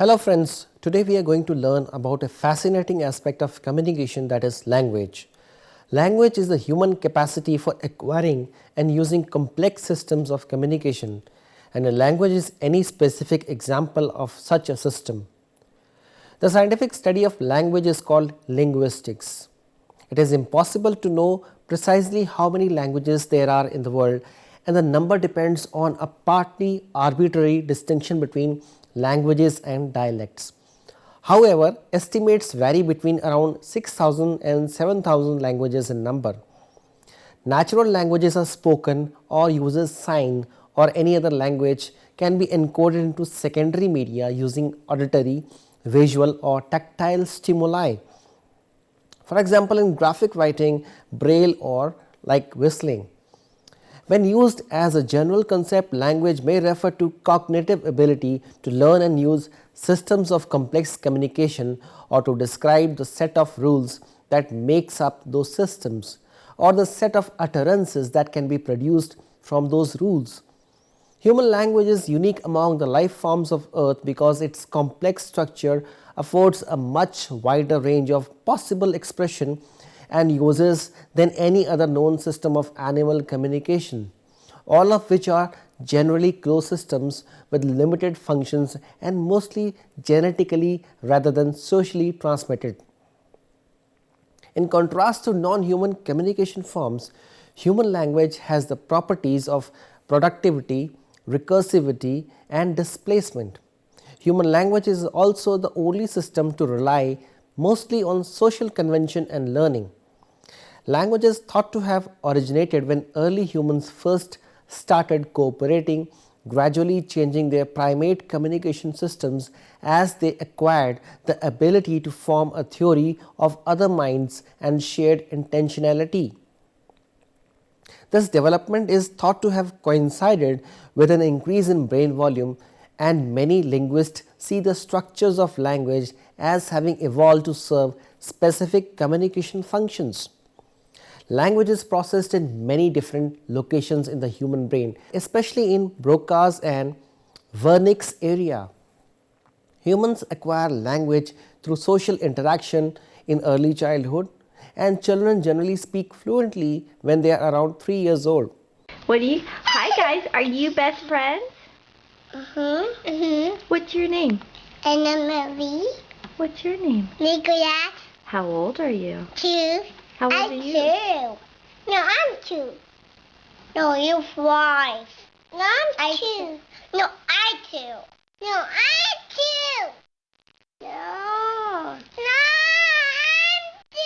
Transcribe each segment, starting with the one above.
Hello friends, today we are going to learn about a fascinating aspect of communication, that is language. Language is the human capacity for acquiring and using complex systems of communication, and a language is any specific example of such a system. The scientific study of language is called linguistics. It is impossible to know precisely how many languages there are in the world, and the number depends on a partly arbitrary distinction between languages and dialects. However, estimates vary between around 6,000 and 7,000 languages in number. Natural languages are spoken or uses sign or any other language can be encoded into secondary media using auditory, visual or tactile stimuli. For example, in graphic writing, braille or like whistling. When used as a general concept, language may refer to cognitive ability to learn and use systems of complex communication, or to describe the set of rules that makes up those systems, or the set of utterances that can be produced from those rules. Human language is unique among the life forms of earth because its complex structure affords a much wider range of possible expression and uses than any other known system of animal communication, all of which are generally closed systems with limited functions and mostly genetically rather than socially transmitted. In contrast to non-human communication forms, human language has the properties of productivity, recursivity and displacement. Human language is also the only system to rely mostly on social convention and learning. Language is thought to have originated when early humans first started cooperating, gradually changing their primate communication systems as they acquired the ability to form a theory of other minds and shared intentionality. This development is thought to have coincided with an increase in brain volume, and many linguists see the structures of language as having evolved to serve specific communication functions. Language is processed in many different locations in the human brain, especially in Broca's and Wernicke's area. Humans acquire language through social interaction in early childhood, and children generally speak fluently when they are around 3 years old. Hi guys, are you best friends? What's your name? Anna Marie. What's your name? Nicolas. How old are you? 2. How old I'm are you? 2. No, I'm 2. No, you're 5. No, I'm 2. No, I 2. No, I'm 2. No. No, I'm 2.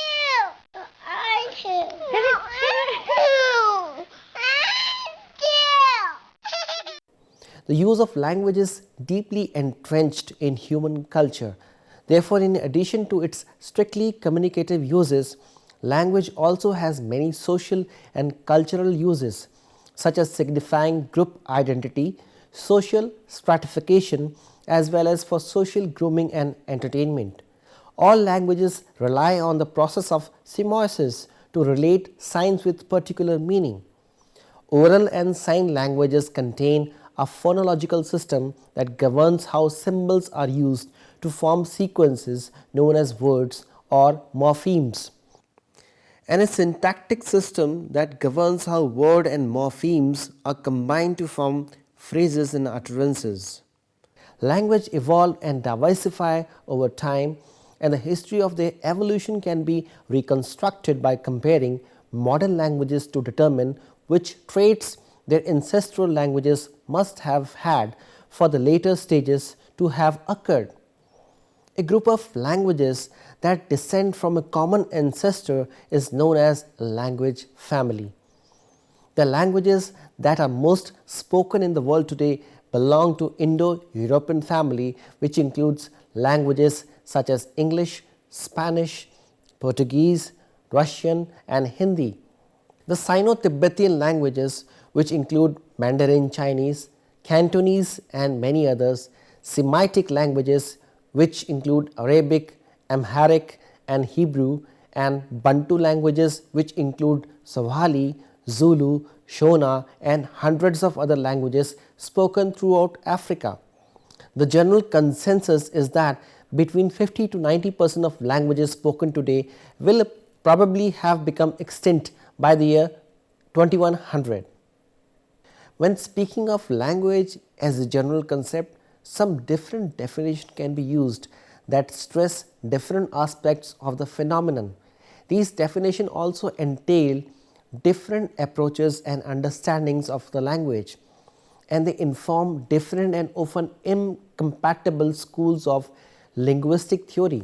No, I'm 2. No, I'm 2. I'm 2. The use of language is deeply entrenched in human culture. Therefore, in addition to its strictly communicative uses, language also has many social and cultural uses, such as signifying group identity, social stratification, as well as for social grooming and entertainment. All languages rely on the process of semeiosis to relate signs with particular meaning. Oral and sign languages contain a phonological system that governs how symbols are used to form sequences known as words or morphemes, and a syntactic system that governs how word and morphemes are combined to form phrases and utterances. Language evolved and diversified over time, and the history of their evolution can be reconstructed by comparing modern languages to determine which traits their ancestral languages must have had for the later stages to have occurred. A group of languages that descend from a common ancestor is known as a language family. The languages that are most spoken in the world today belong to Indo-European family, which includes languages such as English, Spanish, Portuguese, Russian and Hindi. The Sino-Tibetan languages, which include Mandarin Chinese, Cantonese and many others, Semitic languages which include Arabic, Amharic and Hebrew, and Bantu languages which include Swahili, Zulu, Shona and hundreds of other languages spoken throughout Africa. The general consensus is that between 50 to 90% of languages spoken today will probably have become extinct by the year 2100. When speaking of language as a general concept, some different definitions can be used that stress different aspects of the phenomenon. These definitions also entail different approaches and understandings of the language, and they inform different and often incompatible schools of linguistic theory.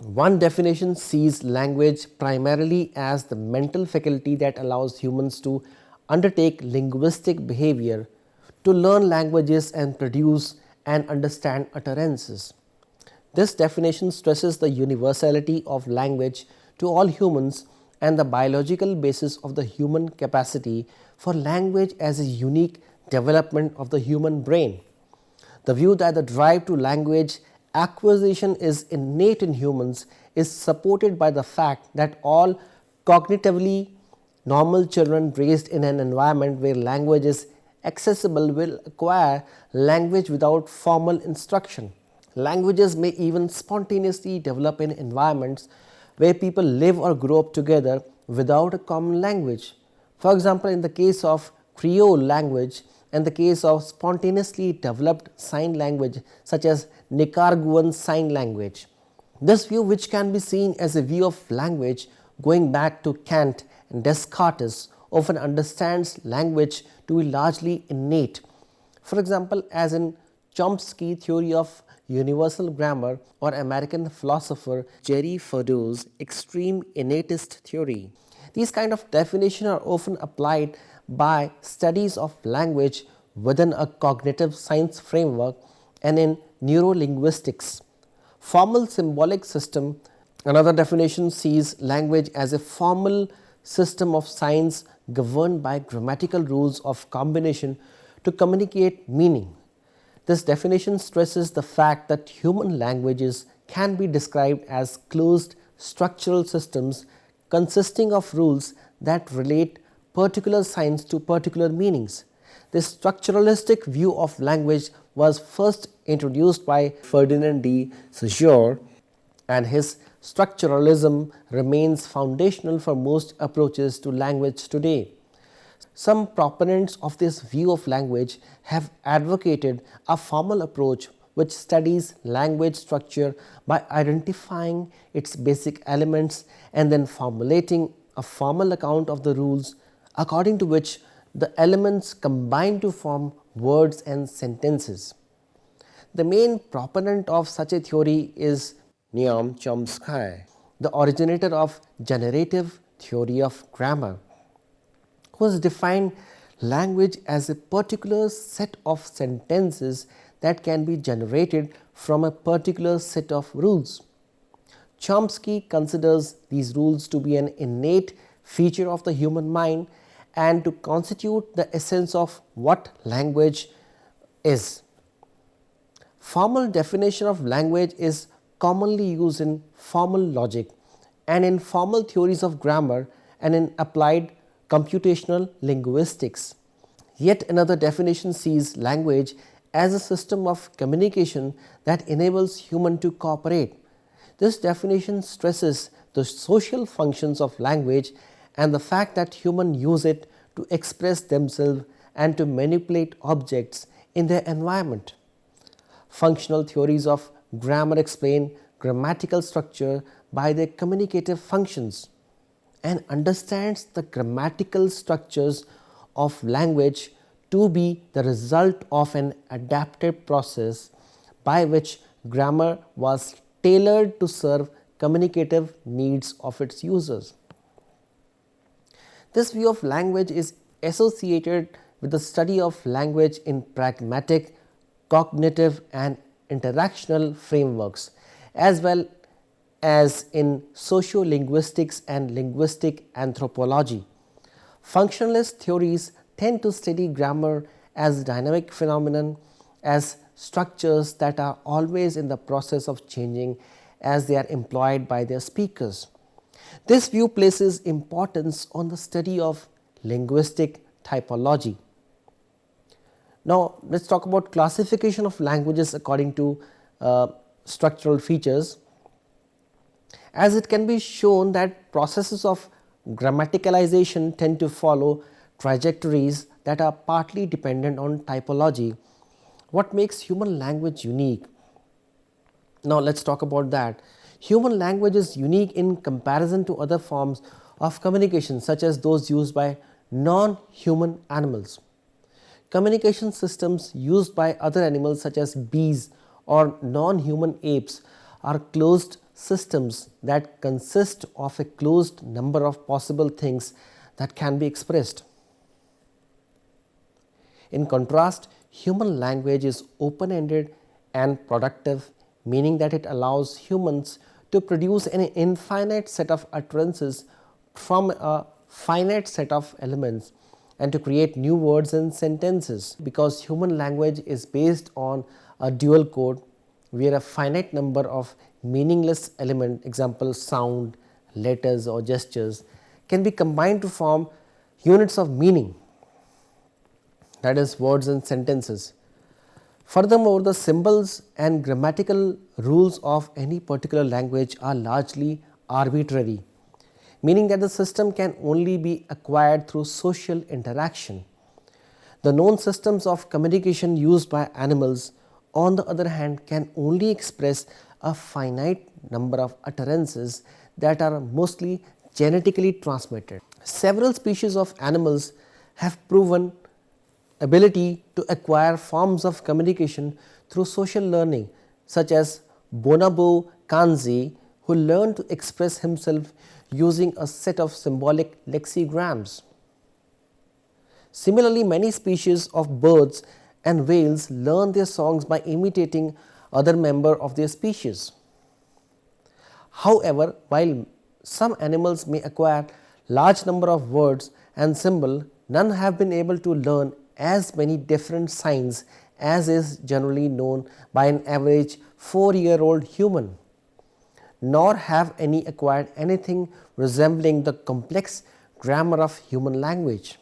One definition sees language primarily as the mental faculty that allows humans to undertake linguistic behavior, to learn languages and produce and understand utterances. This definition stresses the universality of language to all humans and the biological basis of the human capacity for language as a unique development of the human brain. The view that the drive to language acquisition is innate in humans is supported by the fact that all cognitively normal children raised in an environment where language is accessible will acquire language without formal instruction. Languages may even spontaneously develop in environments where people live or grow up together without a common language. For example, in the case of Creole language and the case of spontaneously developed sign language such as Nicaraguan Sign Language. This view, which can be seen as a view of language going back to Kant and Descartes, often understands language to be largely innate. For example, as in Chomsky's theory of universal grammar or American philosopher Jerry Fodor's extreme innatist theory. These kind of definitions are often applied by studies of language within a cognitive science framework and in neurolinguistics. Formal symbolic system, another definition, sees language as a formal system of signs governed by grammatical rules of combination to communicate meaning. This definition stresses the fact that human languages can be described as closed structural systems consisting of rules that relate particular signs to particular meanings. This structuralistic view of language was first introduced by Ferdinand de Saussure, and his structuralism remains foundational for most approaches to language today. Some proponents of this view of language have advocated a formal approach which studies language structure by identifying its basic elements and then formulating a formal account of the rules according to which the elements combine to form words and sentences. The main proponent of such a theory is Noam Chomsky, the originator of generative theory of grammar, who has defined language as a particular set of sentences that can be generated from a particular set of rules. Chomsky considers these rules to be an innate feature of the human mind and to constitute the essence of what language is. Formal definition of language is commonly used in formal logic and in formal theories of grammar and in applied computational linguistics. Yet another definition sees language as a system of communication that enables humans to cooperate. This definition stresses the social functions of language and the fact that humans use it to express themselves and to manipulate objects in their environment. Functional theories of grammar explain grammatical structure by their communicative functions and understands the grammatical structures of language to be the result of an adaptive process by which grammar was tailored to serve communicative needs of its users. This view of language is associated with the study of language in pragmatic, cognitive and interactional frameworks, as well as in sociolinguistics and linguistic anthropology. Functionalist theories tend to study grammar as a dynamic phenomenon, as structures that are always in the process of changing as they are employed by their speakers. This view places importance on the study of linguistic typology. Now, let us talk about classification of languages according to structural features. As it can be shown that processes of grammaticalization tend to follow trajectories that are partly dependent on typology. What makes human language unique? Now, let us talk about that. Human language is unique in comparison to other forms of communication such as those used by non-human animals. Communication systems used by other animals such as bees or non-human apes are closed systems that consist of a closed number of possible things that can be expressed. In contrast, human language is open-ended and productive, meaning that it allows humans to produce an infinite set of utterances from a finite set of elements and to create new words and sentences. Because human language is based on a dual code where a finite number of meaningless elements, example sound, letters or gestures, can be combined to form units of meaning, that is words and sentences. Furthermore, the symbols and grammatical rules of any particular language are largely arbitrary, meaning that the system can only be acquired through social interaction. The known systems of communication used by animals, on the other hand, can only express a finite number of utterances that are mostly genetically transmitted. Several species of animals have proven ability to acquire forms of communication through social learning, such as Bonobo Kanzi, who learned to express himself using a set of symbolic lexigrams. Similarly, many species of birds and whales learn their songs by imitating other members of their species. However, while some animals may acquire large number of words and symbols, none have been able to learn as many different signs as is generally known by an average 4-year-old human, nor have any acquired anything resembling the complex grammar of human language.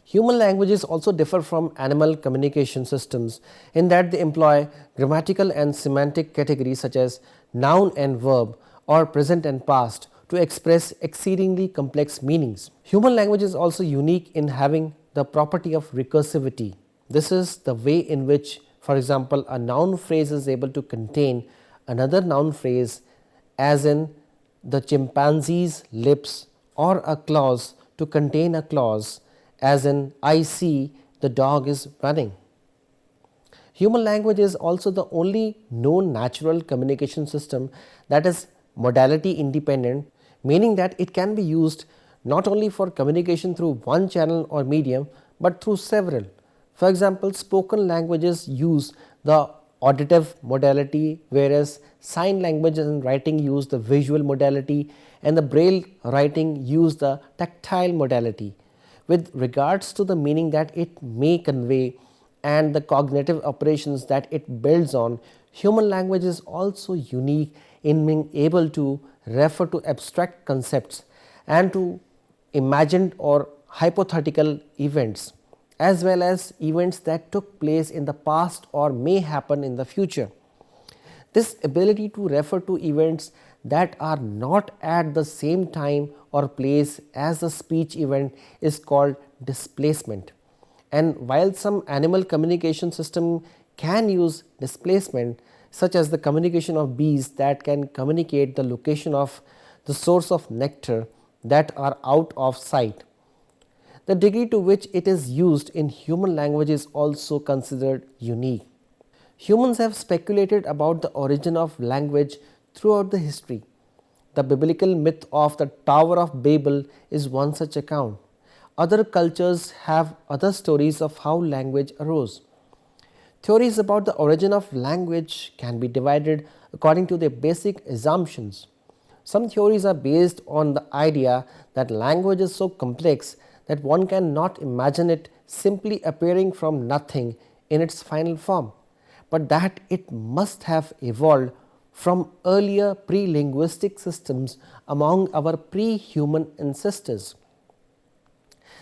Human languages also differ from animal communication systems in that they employ grammatical and semantic categories such as noun and verb or present and past to express exceedingly complex meanings. Human language is also unique in having the property of recursivity. This is the way in which, for example, a noun phrase is able to contain another noun phrase, as in the chimpanzee's lips, or a clause to contain a clause, as in I see the dog is running. Human language is also the only known natural communication system that is modality independent, meaning that it can be used not only for communication through one channel or medium, but through several. For example, spoken languages use the auditive modality, whereas sign language and writing use the visual modality, and the braille writing use the tactile modality. With regards to the meaning that it may convey and the cognitive operations that it builds on, human language is also unique in being able to refer to abstract concepts and to imagined or hypothetical events, as well as events that took place in the past or may happen in the future. This ability to refer to events that are not at the same time or place as the speech event is called displacement. And while some animal communication system can use displacement, such as the communication of bees that can communicate the location of the source of nectar that are out of sight, the degree to which it is used in human language is also considered unique. Humans have speculated about the origin of language throughout the history. The biblical myth of the Tower of Babel is one such account. Other cultures have other stories of how language arose. Theories about the origin of language can be divided according to their basic assumptions. Some theories are based on the idea that language is so complex that one cannot imagine it simply appearing from nothing in its final form, but that it must have evolved from earlier pre-linguistic systems among our pre-human ancestors.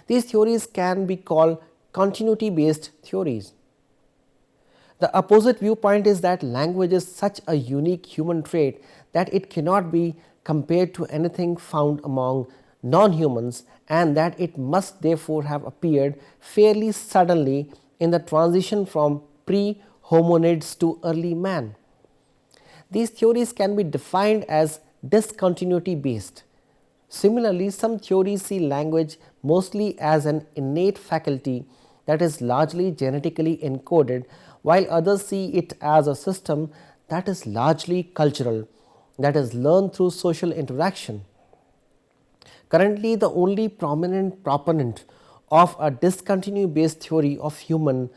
These theories can be called continuity based theories. The opposite viewpoint is that language is such a unique human trait that it cannot be compared to anything found among non-humans, and that it must therefore have appeared fairly suddenly in the transition from pre-hominids to early man. These theories can be defined as discontinuity based. Similarly, some theories see language mostly as an innate faculty that is largely genetically encoded, while others see it as a system that is largely cultural, that is learned through social interaction. Currently, the only prominent proponent of a discontinuity based theory of human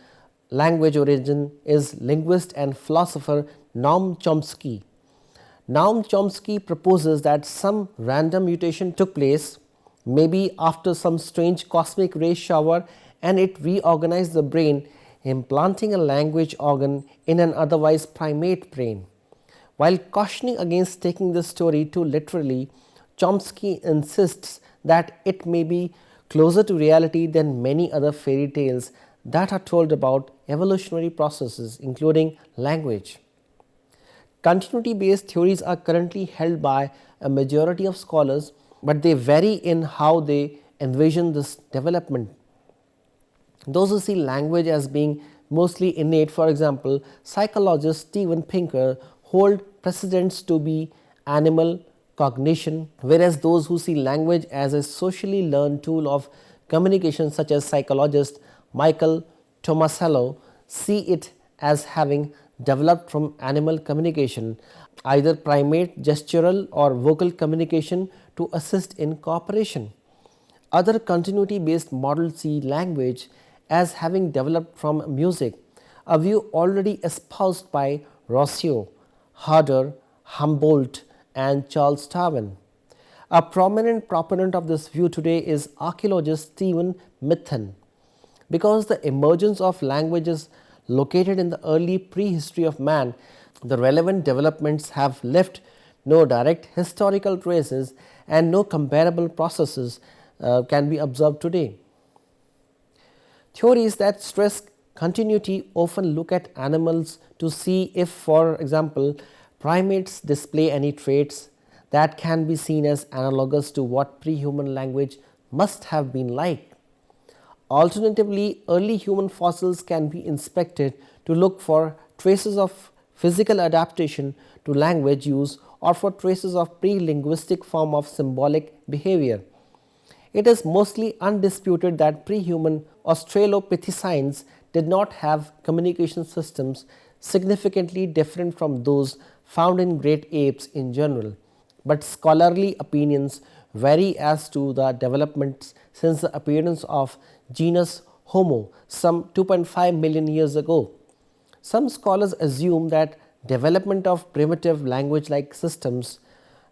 language origin is linguist and philosopher Noam Chomsky. Noam Chomsky proposes that some random mutation took place, maybe after some strange cosmic ray shower, and it reorganized the brain, implanting a language organ in an otherwise primate brain. While cautioning against taking this story too literally, Chomsky insists that it may be closer to reality than many other fairy tales that are told about evolutionary processes, including language. Continuity based theories are currently held by a majority of scholars, but they vary in how they envision this development. Those who see language as being mostly innate, for example, psychologist Steven Pinker, hold precedents to be animal cognition, whereas those who see language as a socially learned tool of communication, such as psychologist Michael Tomasello, see it as having developed from animal communication, either primate gestural or vocal communication to assist in cooperation. Other continuity based models see language as having developed from music, a view already espoused by Rousseau, Herder, Humboldt and Charles Darwin. A prominent proponent of this view today is archaeologist Stephen Mithun. Because the emergence of language is located in the early prehistory of man, the relevant developments have left no direct historical traces and no comparable processes can be observed today. Theories that stress continuity often look at animals to see if, for example, primates display any traits that can be seen as analogous to what pre-human language must have been like. Alternatively, early human fossils can be inspected to look for traces of physical adaptation to language use or for traces of pre-linguistic form of symbolic behavior. It is mostly undisputed that pre-human Australopithecines did not have communication systems significantly different from those found in great apes in general, but scholarly opinions vary as to the developments since the appearance of genus Homo some 2.5 million years ago. Some scholars assume that development of primitive language-like systems,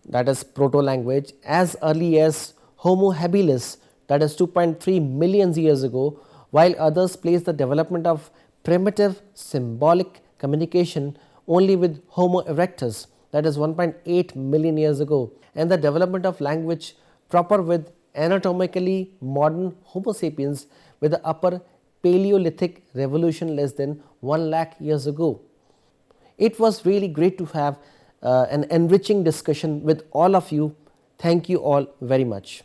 that is proto-language, as early as Homo habilis, that is 2.3 million years ago, while others place the development of primitive symbolic communication only with Homo erectus, that is 1.8 million years ago, and the development of language proper with anatomically modern Homo sapiens with the upper Paleolithic revolution less than 1 lakh years ago. It was really great to have an enriching discussion with all of you. Thank you all very much.